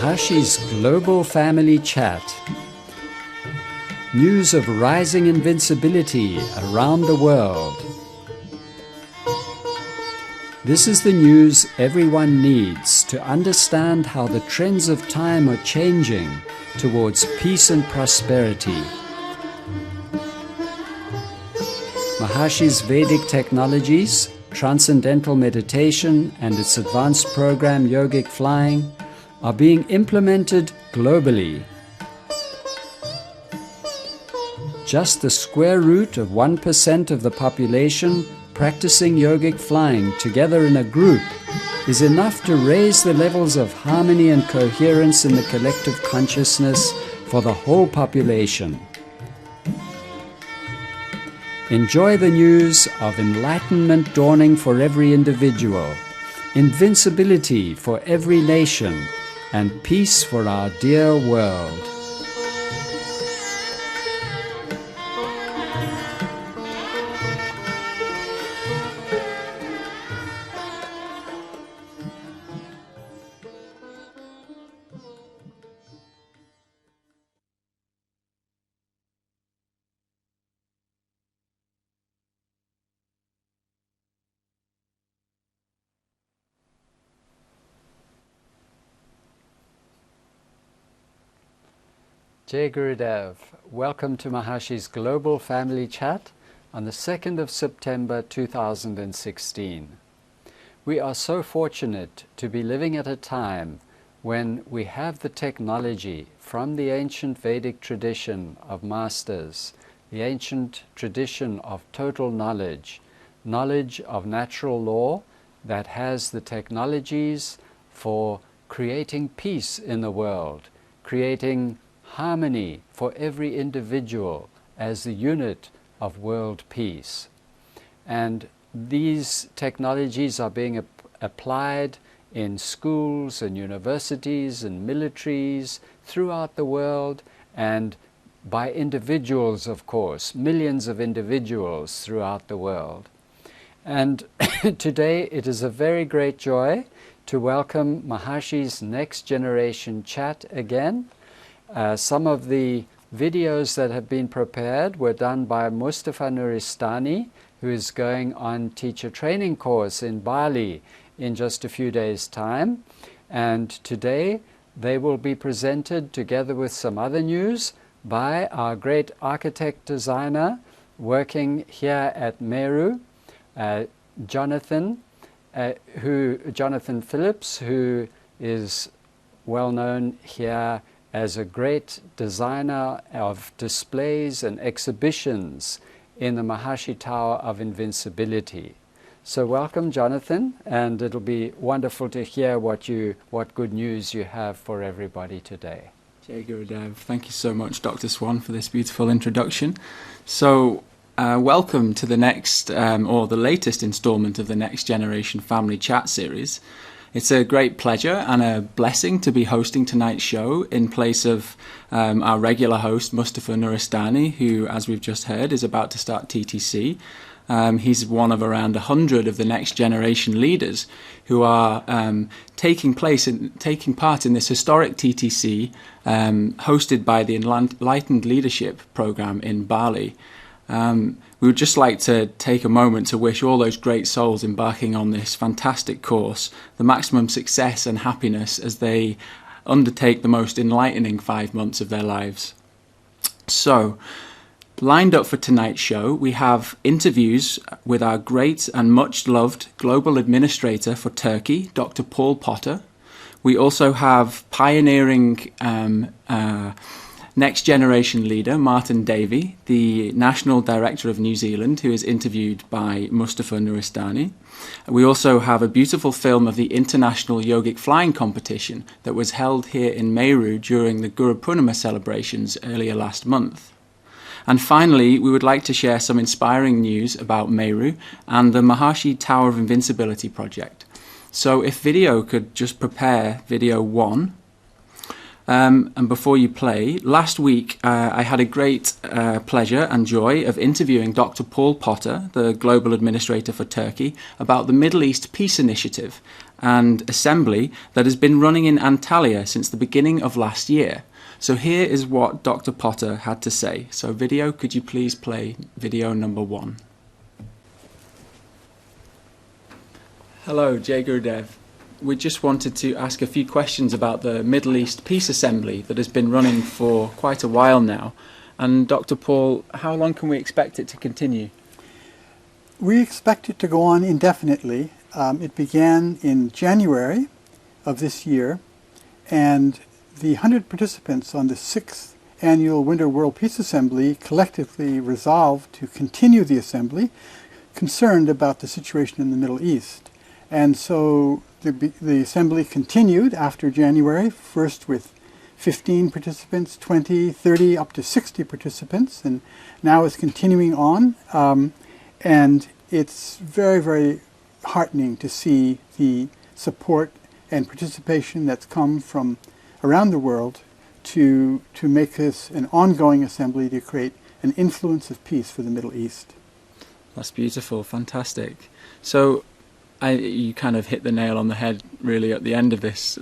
Mahashi's Global Family Chat. News of rising invincibility around the world. This is the news everyone needs to understand how the trends of time are changing towards peace and prosperity. Mahashi's Vedic technologies, transcendental meditation and its advanced program Yogic Flying are being implemented globally. Just the square root of 1% of the population practicing yogic flying together in a group is enough to raise the levels of harmony and coherence in the collective consciousness for the whole population. Enjoy the news of enlightenment dawning for every individual, invincibility for every nation, and peace for our dear world. Jai Gurudev, welcome to Mahashi's Global Family Chat on the 2nd of September 2016. We are so fortunate to be living at a time when we have the technology from the ancient Vedic tradition of masters, the ancient tradition of total knowledge, knowledge of natural law that has the technologies for creating peace in the world, creating harmony for every individual as the unit of world peace. And these technologies are being applied in schools and universities and militaries throughout the world, and by individuals, of course, millions of individuals throughout the world. And today it is a very great joy to welcome Mahashi's Next Generation Chat again. Some of the videos that have been prepared were done by Mustafa Nuristani, who is going on teacher training course in Bali in just a few days' time. And today they will be presented together with some other news by our great architect designer working here at Meru, Jonathan Phillips, who is well known here as a great designer of displays and exhibitions in the Mahashi Tower of Invincibility. So welcome, Jonathan, and it'll be wonderful to hear what good news you have for everybody today. Jai Gurudev, thank you so much, Dr. Swan, for this beautiful introduction. So welcome to the next, or the latest installment of the Next Generation Family Chat series. It's a great pleasure and a blessing to be hosting tonight's show in place of our regular host, Mustafa Nuristani, who, as we've just heard, is about to start TTC. He's one of around 100 of the next generation leaders who are taking part in this historic TTC hosted by the Enlightened Leadership Program in Bali. We would just like to take a moment to wish all those great souls embarking on this fantastic course the maximum success and happiness as they undertake the most enlightening 5 months of their lives. So, lined up for tonight's show, we have interviews with our great and much loved global administrator for Turkey, Dr. Paul Potter. We also have pioneering Next Generation leader Martin Davey, the National Director of New Zealand, who is interviewed by Mustafa Nuristani. We also have a beautiful film of the International Yogic Flying Competition that was held here in Meru during the Guru Purnima celebrations earlier last month. And finally, we would like to share some inspiring news about Meru and the Mahashi Tower of Invincibility project. So if video could just prepare video 1. And before you play, last week I had a great pleasure and joy of interviewing Dr. Paul Potter, the Global Administrator for Turkey, about the Middle East Peace Initiative and Assembly that has been running in Antalya since the beginning of last year. So here is what Dr. Potter had to say. So video, could you please play video number 1? Hello, Jay Gurudev. We just wanted to ask a few questions about the Middle East Peace Assembly that has been running for quite a while now. And Dr. Paul, how long can we expect it to continue? We expect it to go on indefinitely. It began in January of this year, and the 100 participants on the 6th Annual Winter World Peace Assembly collectively resolved to continue the assembly, concerned about the situation in the Middle East. And so the assembly continued after January, first with 15 participants, 20, 30, up to 60 participants, and now it's continuing on. And it's very, very heartening to see the support and participation that's come from around the world to make this an ongoing assembly to create an influence of peace for the Middle East. That's beautiful, fantastic. So you kind of hit the nail on the head really at the end of this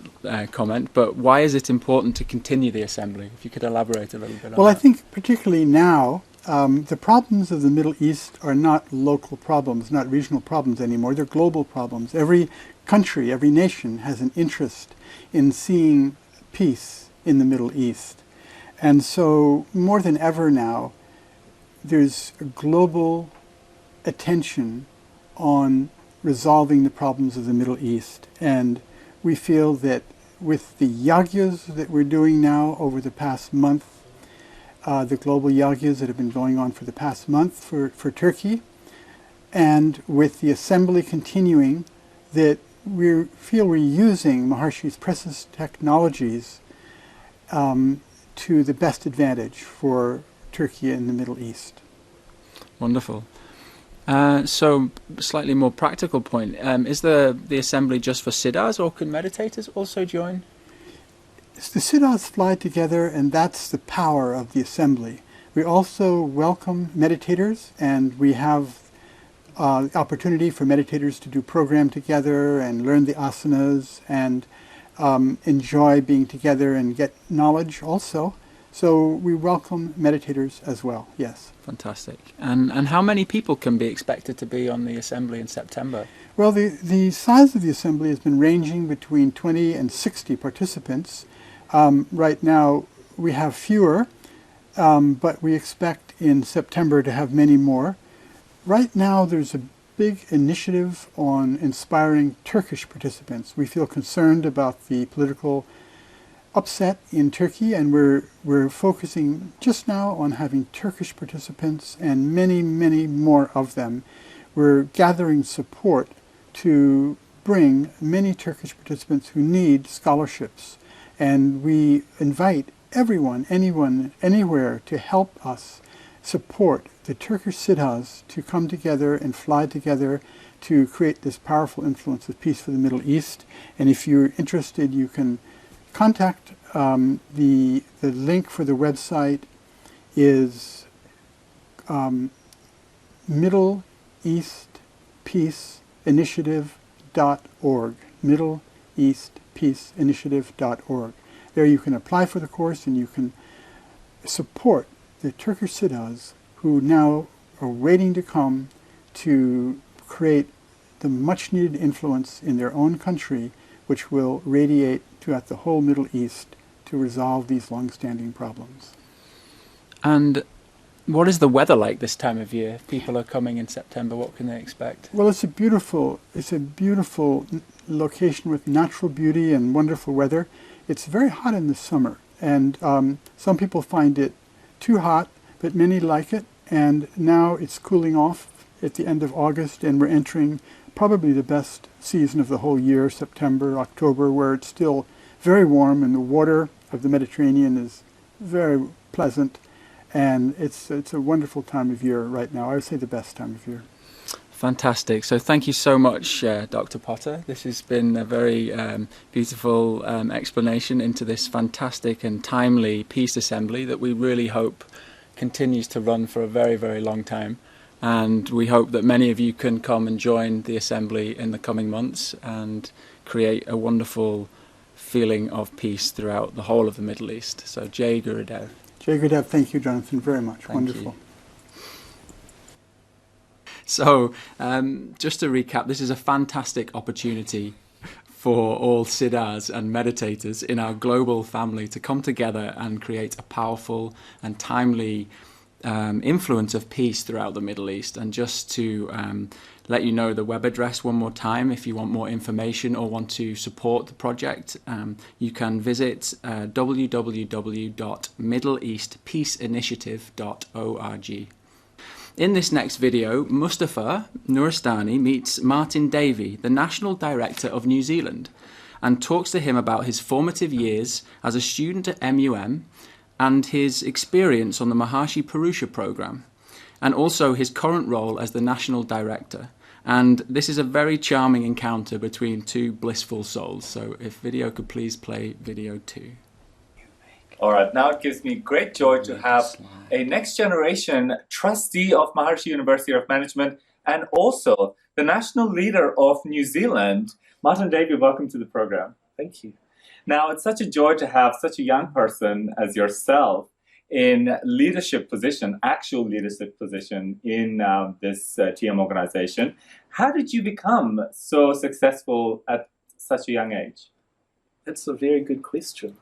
comment, but why is it important to continue the assembly? If you could elaborate a little bit on that. Well, I think particularly now, the problems of the Middle East are not local problems, not regional problems anymore. They're global problems. Every country, every nation has an interest in seeing peace in the Middle East. And so more than ever now, there's a global attention on resolving the problems of the Middle East. And we feel that with the yagyas that we're doing now over the past month, the global yagyas that have been going on for the past month for Turkey, and with the assembly continuing, that we feel we're using Maharshi's precious technologies to the best advantage for Turkey and the Middle East. Wonderful. So, slightly more practical point. Is the assembly just for siddhas, or can meditators also join? The siddhas fly together, and that's the power of the assembly. We also welcome meditators, and we have opportunity for meditators to do program together and learn the asanas and enjoy being together and get knowledge also. So we welcome meditators as well, yes. Fantastic. And how many people can be expected to be on the assembly in September? Well, the size of the assembly has been ranging between 20 and 60 participants. Right now we have fewer, but we expect in September to have many more. Right now there's a big initiative on inspiring Turkish participants. We feel concerned about the political upset in Turkey, and we're focusing just now on having Turkish participants and many, many more of them. We're gathering support to bring many Turkish participants who need scholarships, and we invite everyone, anyone, anywhere to help us support the Turkish siddhas to come together and fly together to create this powerful influence of peace for the Middle East. And if you're interested, you can contact the link for the website is MiddleEastPeaceInitiative.org. MiddleEastPeaceInitiative.org. There you can apply for the course and you can support the Turkish siddhas who now are waiting to come to create the much needed influence in their own country, which will radiate throughout the whole Middle East to resolve these long-standing problems. And what is the weather like this time of year? If people are coming in September, what can they expect? Well, it's a beautiful location with natural beauty and wonderful weather. It's very hot in the summer, and some people find it too hot, but many like it. And now it's cooling off at the end of August, and we're entering probably the best season of the whole year, September, October, where it's still very warm and the water of the Mediterranean is very pleasant, and it's a wonderful time of year right now. I would say the best time of year. Fantastic. So thank you so much, Dr. Potter. This has been a very beautiful explanation into this fantastic and timely peace assembly that we really hope continues to run for a very, very long time. And we hope that many of you can come and join the assembly in the coming months and create a wonderful feeling of peace throughout the whole of the Middle East. So Jai Gurudev. Jai Gurudev, thank you, Jonathan, very much. Thank Wonderful. you. So, just to recap, this is a fantastic opportunity for all siddhas and meditators in our global family to come together and create a powerful and timely influence of peace throughout the Middle East. And just to let you know the web address one more time, if you want more information or want to support the project, you can visit www.middleeastpeaceinitiative.org. In this next video, Mustafa Nuristani meets Martin Davey, the National Director of New Zealand, and talks to him about his formative years as a student at MUM and his experience on the Maharshi Purusha program, and also his current role as the National Director. And this is a very charming encounter between two blissful souls. So if video could please play video 2. All right, now it gives me great joy to have a next generation trustee of Maharshi University of Management and also the national leader of New Zealand. Martin Davey, welcome to the program. Thank you. Now, it's such a joy to have such a young person as yourself in leadership position, actual leadership position in this TM organization. How did you become so successful at such a young age? That's a very good question.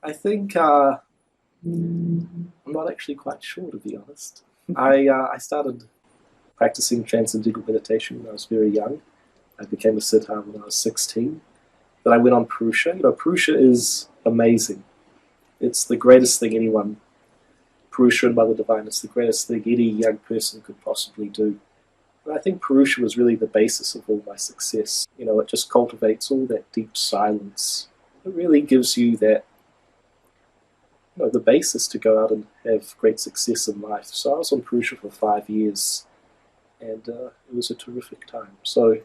I think I'm not actually quite sure, to be honest. I started practicing transcendental meditation when I was very young. I became a siddha when I was 16. Then I went on Purusha. You know, Purusha is amazing. It's the greatest thing anyone, Purusha and Mother Divine, it's the greatest thing any young person could possibly do. And I think Purusha was really the basis of all my success. You know, it just cultivates all that deep silence. It really gives you that, you know, the basis to go out and have great success in life. So I was on Purusha for 5 years, and it was a terrific time. So,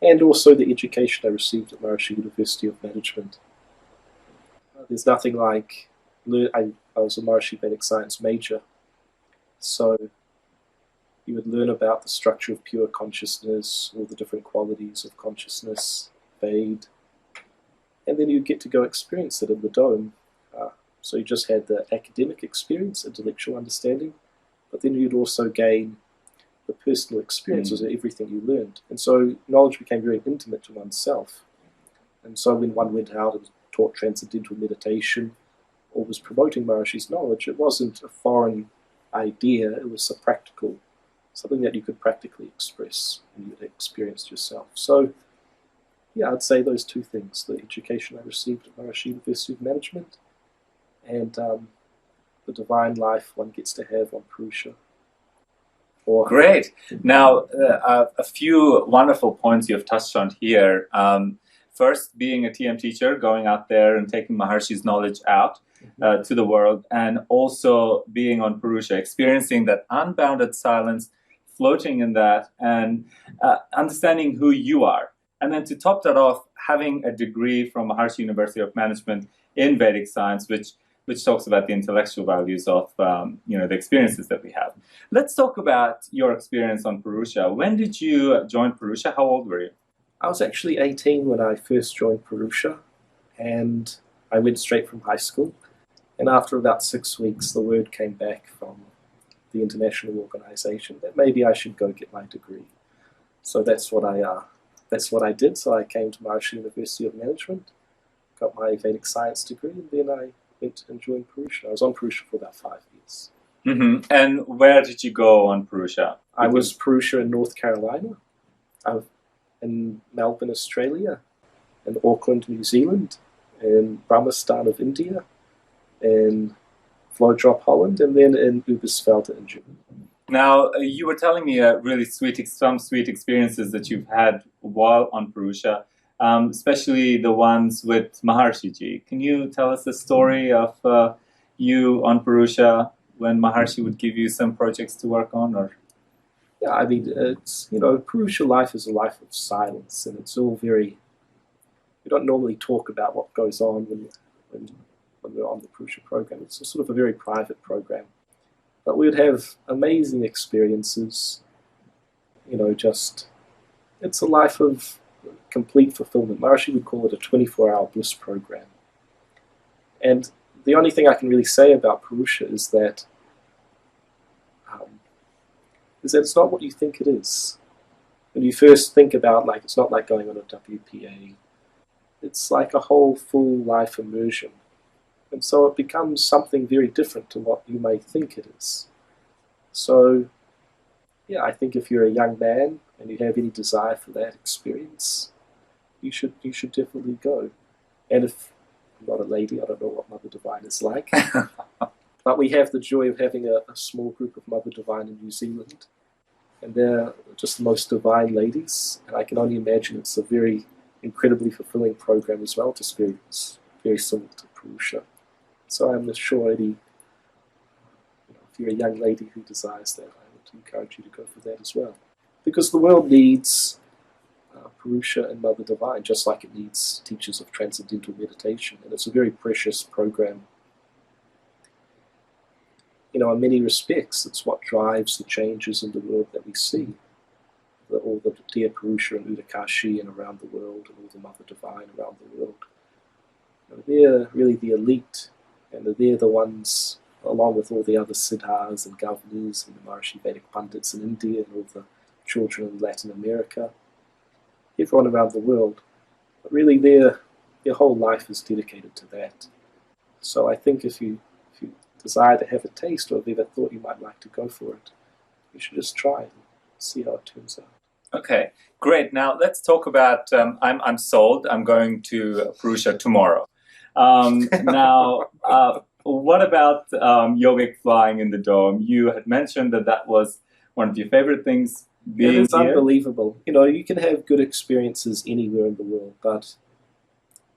and also the education I received at Maharshi University of Management. There's nothing like, I was a Maharshi Vedic Science major, so you would learn about the structure of pure consciousness, all the different qualities of consciousness, Veda, and then you get to go experience it in the dome. So you just had the academic experience, intellectual understanding, but then you'd also gain the personal experiences of everything you learned. And so knowledge became very intimate to oneself. And so when one went out and taught transcendental meditation or was promoting Maharshi's knowledge, it wasn't a foreign idea, it was a practical, something that you could practically express and you had experienced yourself. So yeah, I'd say those two things, the education I received at Maharshi University of Management and the divine life one gets to have on Purusha. Great. Now, a few wonderful points you've touched on here. First, being a TM teacher, going out there and taking Maharshi's knowledge out to the world, and also being on Purusha, experiencing that unbounded silence, floating in that, and understanding who you are. And then to top that off, having a degree from Maharshi University of Management in Vedic science, which talks about the intellectual values of the experiences that we have. Let's talk about your experience on Purusha. When did you join Purusha? How old were you? I was actually 18 when I first joined Purusha, and I went straight from high school. And after about 6 weeks, the word came back from the international organization that maybe I should go get my degree. So that's what I did. So I came to Maharshi University of Management, got my Vedic science degree, and then I went and joined Purusha. I was on Purusha for about 5 years. Mm-hmm. And where did you go on Purusha? I was Purusha in North Carolina, in Melbourne, Australia, in Auckland, New Zealand, in Brahmastan of India, in Vlodrop, Holland, and then in Oberstfelde in Germany. Now, you were telling me some sweet experiences that you've had while on Purusha, especially the ones with Maharshiji. Can you tell us the story of you on Purusha when Maharshi would give you some projects to work on? Or Yeah, I mean, it's, Purusha life is a life of silence, and it's all very, we don't normally talk about what goes on when we're on the Purusha program. It's a sort of a very private program. But we'd have amazing experiences, it's a life of complete fulfillment. Maharishi would call it a 24-hour bliss program. And the only thing I can really say about Purusha is that it's not what you think it is. When you first think about, it's not like going on a WPA. It's like a whole full life immersion. And so it becomes something very different to what you may think it is. So, yeah, I think if you're a young man and you have any desire for that experience, you should definitely go. And if I'm not a lady, I don't know what Mother Divine is like. But we have the joy of having a small group of Mother Divine in New Zealand. And they're just the most divine ladies. And I can only imagine it's a very incredibly fulfilling program as well, just very similar to Purusha. So I'm sure if you're a young lady who desires that, I would encourage you to go for that as well. Because the world needs Purusha and Mother Divine, just like it needs teachers of transcendental meditation. And it's a very precious program. In many respects, it's what drives the changes in the world that we see. All the dear Purusha and Udakashi and around the world, and all the Mother Divine around the world. They're really the elite, and they're the ones, along with all the other siddhas and governors and the Maharishi Vedic Pandits in India and all the children in Latin America, everyone around the world. But really their whole life is dedicated to that. So I think if you desire to have a taste, or have ever thought you might like to go for it, you should just try it and see how it turns out. Okay, great. Now let's talk about, I'm sold. I'm going to Purusha tomorrow. Now, what about yogic flying in the dome? You had mentioned that was one of your favorite things being It is here. unbelievable. You can have good experiences anywhere in the world, but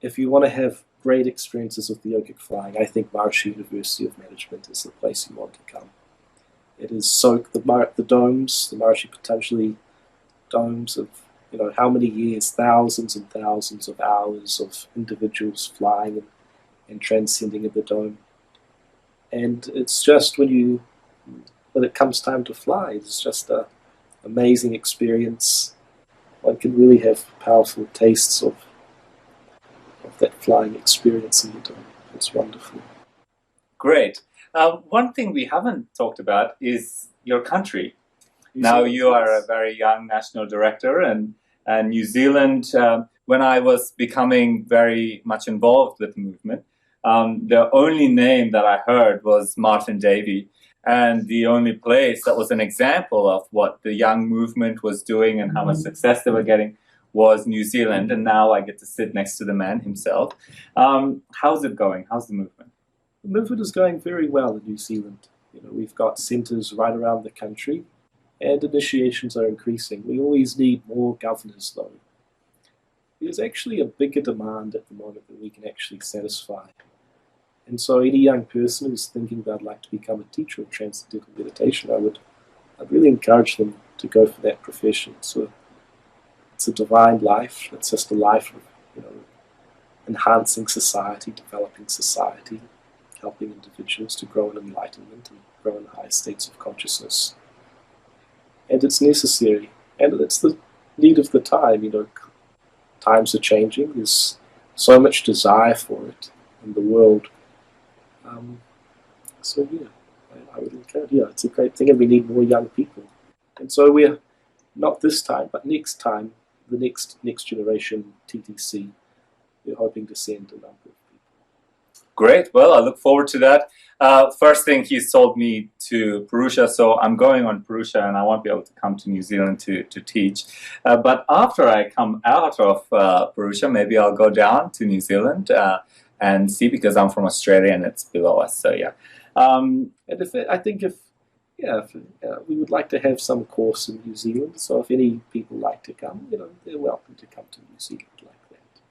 if you want to have great experiences with the yogic flying, I think Maharishi University of Management is the place you want to come. It is the domes, the Maharishi Patanjali domes of, how many years, thousands and thousands of hours of individuals flying and transcending in the dome. And it's just when it comes time to fly, it's just an amazing experience. One can really have powerful tastes of that flying experience in the dome. It's wonderful. Great. One thing we haven't talked about is your country. Now you are a very young national director, and New Zealand, when I was becoming very much involved with the movement, the only name that I heard was Martin Davey, and the only place that was an example of what the young movement was doing and how much success they were getting was New Zealand, and now I get to sit next to the man himself. How's it going? How's the movement? The movement is going very well in New Zealand. We've got centres right around the country, and initiations are increasing. We always need more governors, though. There's actually a bigger demand at the moment than we can actually satisfy. And so any young person who's thinking they'd like to become a teacher of transcendental meditation, I'd really encourage them to go for that profession. So it's a divine life. It's just a life of, enhancing society, developing society, helping individuals to grow in enlightenment and grow in higher states of consciousness. And it's necessary, and it's the need of the time. Times are changing. There's so much desire for it in the world. So yeah, I would encourage. Yeah, it's a great thing, and we need more young people. And so we're not this time, but next time, the next generation TTC, we're hoping to send a number of people. Great. Well, I look forward to that. First thing, he sold me to Purusha, so I'm going on Purusha, and I won't be able to come to New Zealand to teach. But after I come out of Purusha, maybe I'll go down to New Zealand and see, because I'm from Australia and it's below us. So yeah. And if we would like to have some course in New Zealand. So if any people like to come, they're welcome to come to New Zealand like that.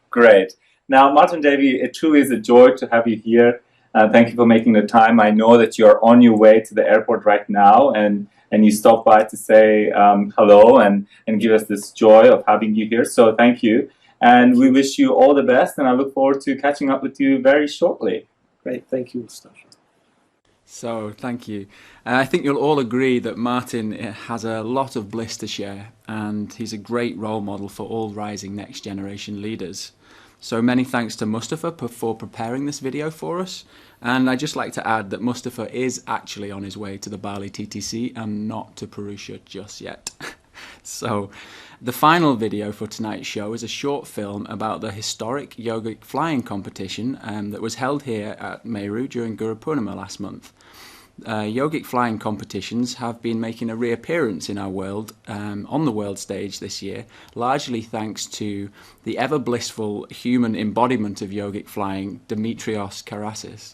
Great. Now, Martin Davey, it truly is a joy to have you here. Thank you for making the time. I know that you're on your way to the airport right now, and you stopped by to say hello and give us this joy of having you here. So thank you. And we wish you all the best, and I look forward to catching up with you very shortly. Great, thank you, Mustafa. So, thank you. I think you'll all agree that Martin has a lot of bliss to share, and he's a great role model for all rising next generation leaders. So many thanks to Mustafa for preparing this video for us. And I'd just like to add that Mustafa is actually on his way to the Bali TTC and not to Purusha just yet. So the final video for tonight's show is a short film about the historic yogic flying competition that was held here at Meru during Guru Purnima last month. Yogic flying competitions have been making a reappearance in our world, on the world stage this year, largely thanks to the ever-blissful human embodiment of yogic flying, Dimitrios Karasis.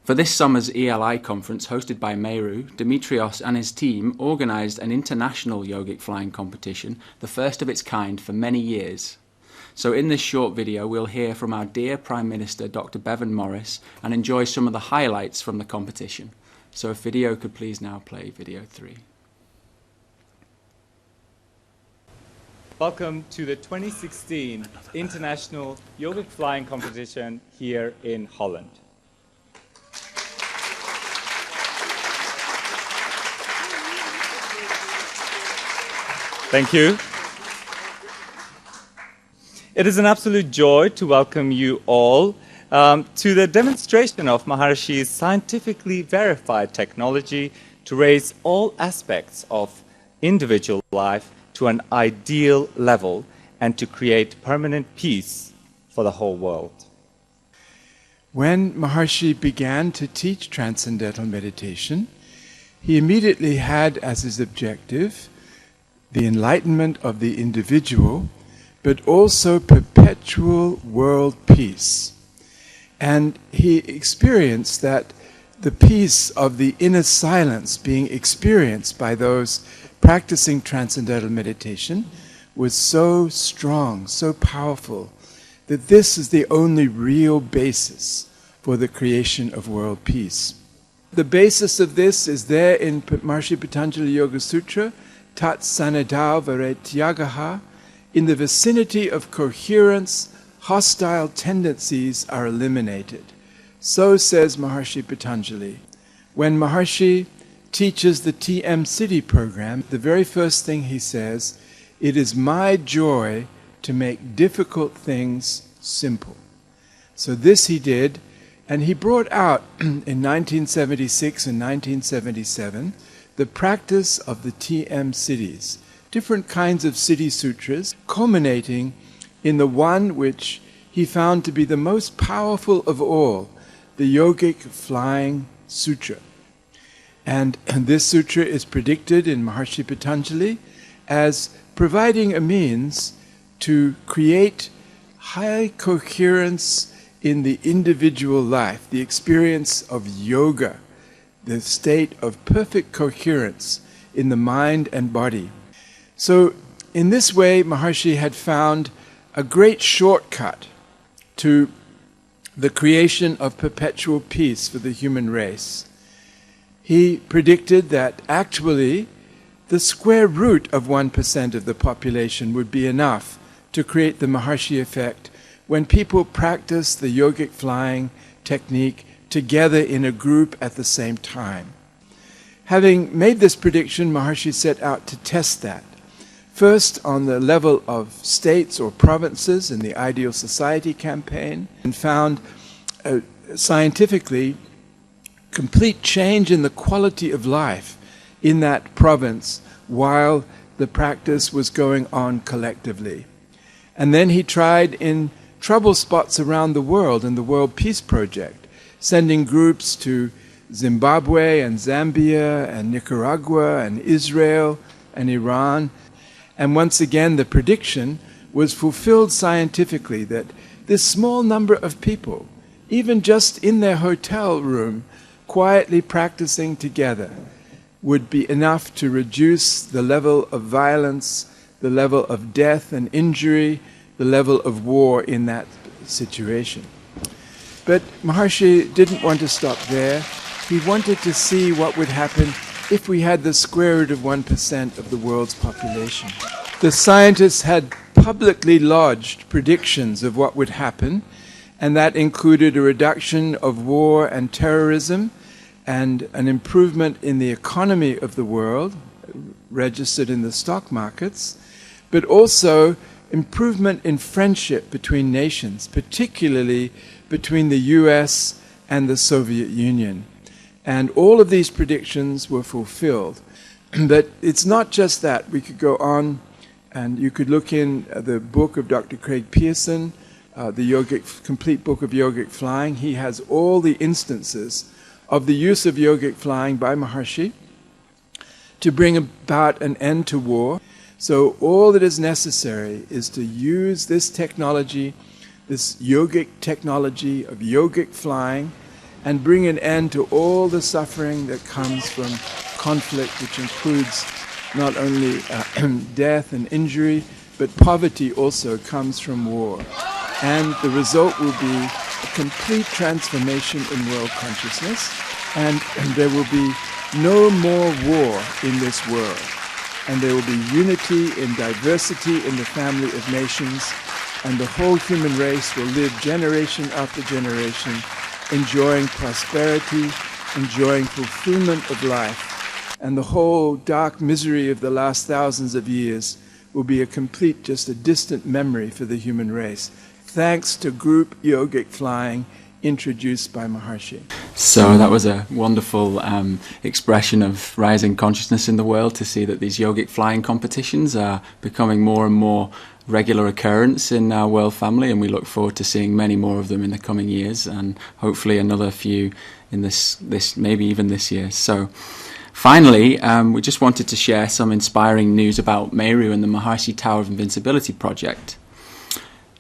For this summer's ELI conference hosted by Meru, Dimitrios and his team organised an international yogic flying competition, the first of its kind for many years. So in this short video, we'll hear from our dear Prime Minister, Dr. Bevan Morris, and enjoy some of the highlights from the competition. So if video could please now play video 3. Welcome to the 2016 International Yogic Flying Competition here in Holland. Thank you. It is an absolute joy to welcome you all to the demonstration of Maharishi's scientifically verified technology to raise all aspects of individual life to an ideal level and to create permanent peace for the whole world. When Maharishi began to teach Transcendental Meditation, he immediately had as his objective the enlightenment of the individual, but also perpetual world peace. And he experienced that the peace of the inner silence being experienced by those practicing Transcendental Meditation was so strong, so powerful, that this is the only real basis for the creation of world peace. The basis of this is there in Maharishi Patanjali Yoga Sutra, Tat Sanadao Varetyagaha. In the vicinity of coherence, hostile tendencies are eliminated. So says Maharishi Patanjali. When Maharishi teaches the TM City program, the very first thing he says, "It is my joy to make difficult things simple." So this he did, and he brought out in 1976 and 1977 the practice of the TM cities, different kinds of city sutras, culminating in the one which he found to be the most powerful of all, the Yogic Flying Sutra. And this sutra is predicted in Maharishi Patanjali as providing a means to create high coherence in the individual life, the experience of yoga, the state of perfect coherence in the mind and body. So in this way, Maharishi had found a great shortcut to the creation of perpetual peace for the human race. He predicted that actually the square root of 1% of the population would be enough to create the Maharishi effect when people practice the yogic flying technique together in a group at the same time. Having made this prediction, Maharishi set out to test that. First on the level of states or provinces in the Ideal Society campaign, and found scientifically complete change in the quality of life in that province while the practice was going on collectively. And then he tried in trouble spots around the world in the World Peace Project, sending groups to Zimbabwe and Zambia and Nicaragua and Israel and Iran. And once again, the prediction was fulfilled scientifically that this small number of people, even just in their hotel room, quietly practicing together, would be enough to reduce the level of violence, the level of death and injury, the level of war in that situation. But Maharshi didn't want to stop there. He wanted to see what would happen if we had the square root of 1% of the world's population. The scientists had publicly lodged predictions of what would happen, and that included a reduction of war and terrorism and an improvement in the economy of the world, registered in the stock markets, but also improvement in friendship between nations, particularly between the US and the Soviet Union. And all of these predictions were fulfilled. But it's not just that. We could go on, and you could look in the book of Dr. Craig Pearson, the complete book of yogic flying. He has all the instances of the use of yogic flying by Maharshi to bring about an end to war. So all that is necessary is to use this technology, this yogic technology of yogic flying, and bring an end to all the suffering that comes from conflict, which includes not only death and injury, but poverty also comes from war. And the result will be a complete transformation in world consciousness, and there will be no more war in this world. And there will be unity in diversity in the family of nations, and the whole human race will live generation after generation, enjoying prosperity, enjoying fulfillment of life. And the whole dark misery of the last thousands of years will be just a distant memory for the human race, thanks to group yogic flying introduced by Maharshi. So that was a wonderful expression of rising consciousness in the world, to see that these yogic flying competitions are becoming more and more regular occurrence in our world family, and we look forward to seeing many more of them in the coming years, and hopefully another few in this maybe even this year. So finally, we just wanted to share some inspiring news about Meru and the Maharshi Tower of Invincibility project.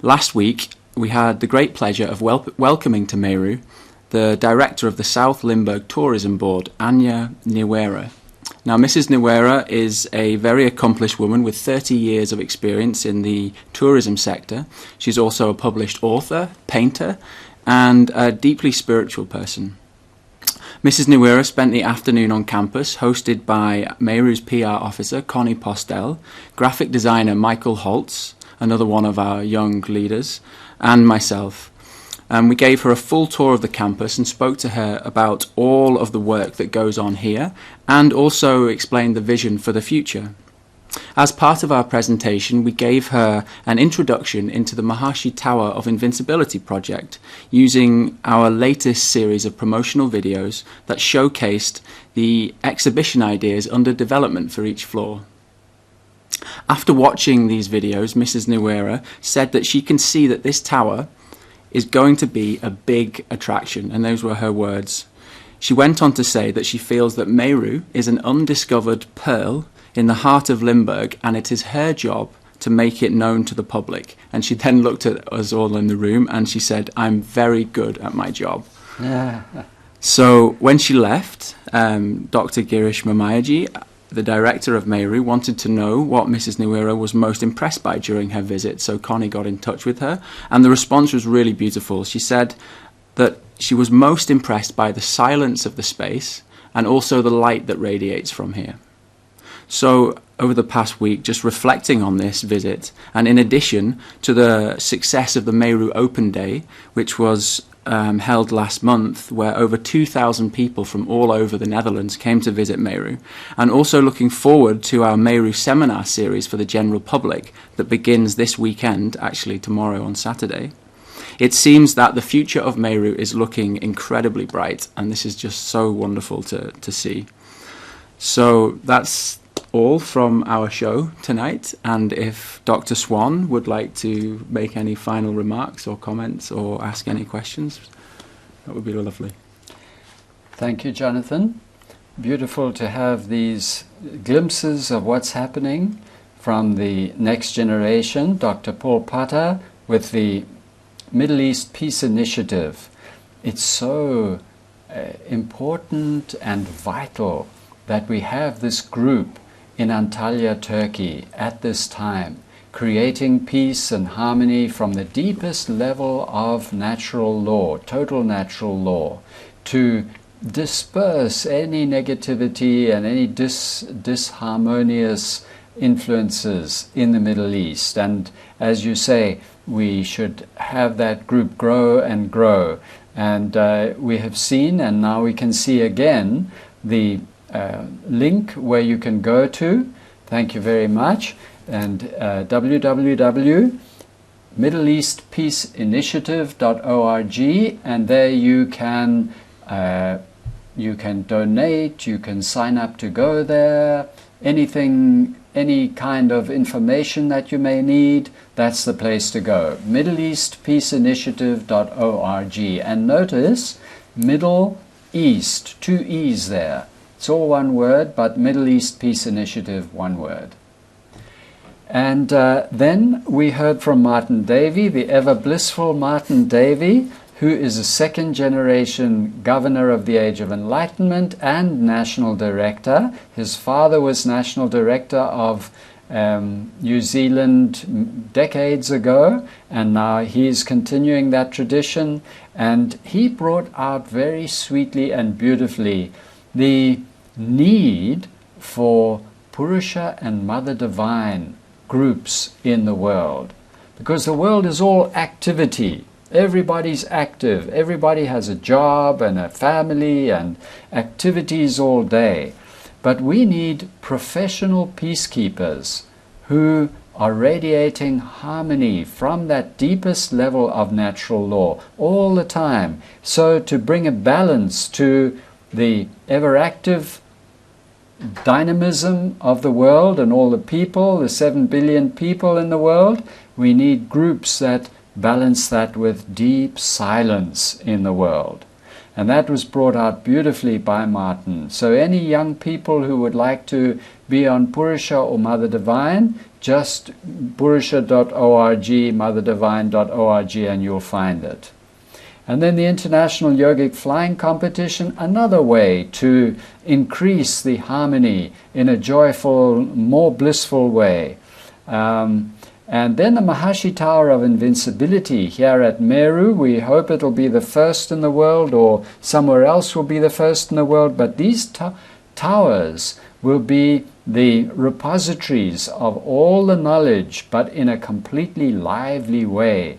Last week, we had the great pleasure of welcoming to Meru the director of the South Limburg Tourism Board, Anya Niwera. Now, Mrs. Niwera is a very accomplished woman with 30 years of experience in the tourism sector. She's also a published author, painter, and a deeply spiritual person. Mrs. Niwera spent the afternoon on campus, hosted by Meru's PR officer, Connie Postel, graphic designer Michael Holtz, another one of our young leaders, and myself. We gave her a full tour of the campus and spoke to her about all of the work that goes on here, and also explained the vision for the future. As part of our presentation, we gave her an introduction into the Maharshi Tower of Invincibility project, using our latest series of promotional videos that showcased the exhibition ideas under development for each floor. After watching these videos, Mrs. Niwera said that she can see that this tower is going to be a big attraction, and those were her words. She went on to say that she feels that Meru is an undiscovered pearl in the heart of Limburg, and it is her job to make it known to the public. And she then looked at us all in the room and she said, "I'm very good at my job." So when she left, Dr. Girish Mamayaji, the director of Meru, wanted to know what Mrs. Niwera was most impressed by during her visit, so Connie got in touch with her, and the response was really beautiful. She said that she was most impressed by the silence of the space and also the light that radiates from here. So over the past week, just reflecting on this visit, and in addition to the success of the Meru Open Day, which was held last month, where over 2,000 people from all over the Netherlands came to visit Meru, and also looking forward to our Meru seminar series for the general public that begins this weekend, actually tomorrow on Saturday. It seems that the future of Meru is looking incredibly bright, and this is just so wonderful to see. So that's all from our show tonight, and if Dr. Swan would like to make any final remarks or comments or ask any questions, that would be lovely. Thank you, Jonathan. Beautiful to have these glimpses of what's happening from the next generation. Dr. Paul Pata with the Middle East Peace Initiative. It's so important and vital that we have this group in Antalya, Turkey at this time. creating peace and harmony from the deepest level of natural law, total natural law, to disperse any negativity and any disharmonious influences in the Middle East. And as you say, we should have that group grow and grow. And we have seen, and now we can see again, the link where you can go to. Thank you very much. And www.middleeastpeaceinitiative.org, and there you can donate, you can sign up to go there, anything, any kind of information that you may need, that's the place to go. middleeastpeaceinitiative.org, and notice Middle East, 2 E's there. It's all one word, but Middle East Peace Initiative, one word. And then we heard from Martin Davey, the ever blissful Martin Davey, who is a second-generation governor of the Age of Enlightenment and national director. His father was national director of New Zealand decades ago, and now he's continuing that tradition. And he brought out very sweetly and beautifully the need for Purusha and Mother Divine groups in the world, because the world is all activity. Everybody's active. Everybody has a job and a family and activities all day. But we need professional peacekeepers who are radiating harmony from that deepest level of natural law all the time. So to bring a balance to the ever-active dynamism of the world and all the people, the 7 billion people in the world, we need groups that balance that with deep silence in the world. And that was brought out beautifully by Martin. So any young people who would like to be on Purusha or Mother Divine, just purusha.org, motherdivine.org, and you'll find it. And then the International Yogic Flying Competition, another way to increase the harmony in a joyful, more blissful way. And then the Maharshi Tower of Invincibility here at Meru. We hope it'll be the first in the world, or somewhere else will be the first in the world. But these towers will be the repositories of all the knowledge, but in a completely lively way.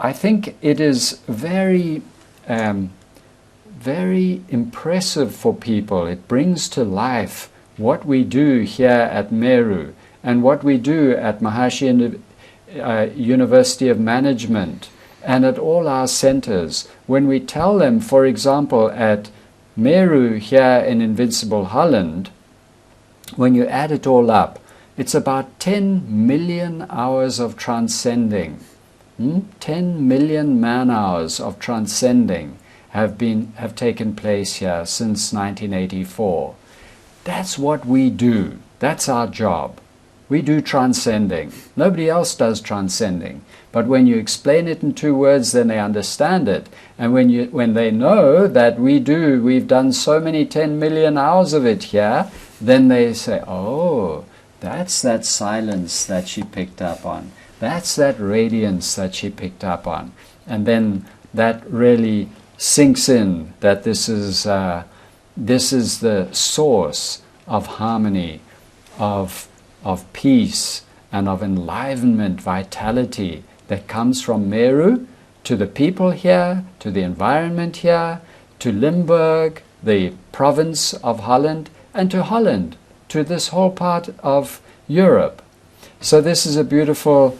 I think it is very, very impressive for people. It brings to life what we do here at Meru and what we do at Maharshi University of Management and at all our centers. When we tell them, for example, at Meru here in Invincible Holland, when you add it all up, it's about 10 million hours of transcending. 10 million man-hours of transcending have taken place here since 1984. That's what we do. That's our job. We do transcending. Nobody else does transcending. But when you explain it in 2 words, then they understand it. And when they know that we've done so many 10 million hours of it here, then they say, oh, that's that silence that she picked up on. That's that radiance that she picked up on. And then that really sinks in that this is the source of harmony, of peace, and of enlivenment, vitality that comes from Meru to the people here, to the environment here, to Limburg, the province of Holland, and to Holland, to this whole part of Europe. So this is a beautiful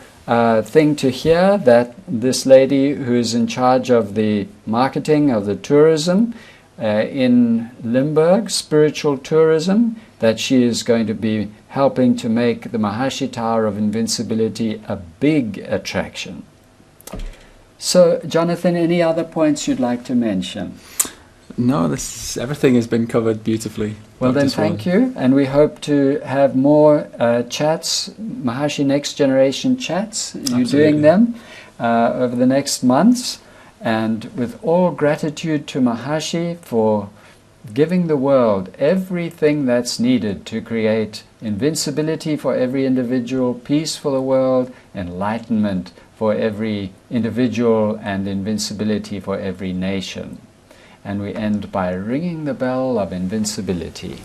thing to hear, that this lady who is in charge of the marketing of the tourism in Limburg, spiritual tourism, that she is going to be helping to make the Maharshi Tower of Invincibility a big attraction. So, Jonathan, any other points you'd like to mention? No, everything has been covered beautifully. Well, then thank you, and we hope to have more chats, Maharshi Next Generation chats. You're doing them over the next months, and with all gratitude to Maharshi for giving the world everything that's needed to create invincibility for every individual, peace for the world, enlightenment for every individual, and invincibility for every nation. And we end by ringing the bell of invincibility.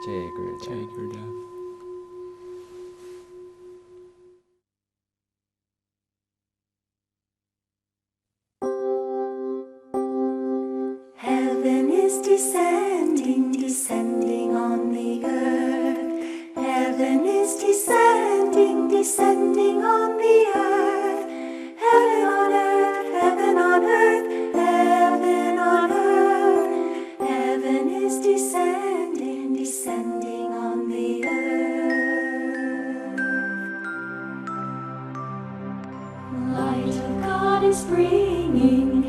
Jai Gurudev. Jai Gurudev. Heaven is descending, descending on the earth. Heaven is descending, descending on the earth. Heaven on earth, heaven on earth, heaven on earth. Heaven is descending, descending on the earth. Light of God is bringing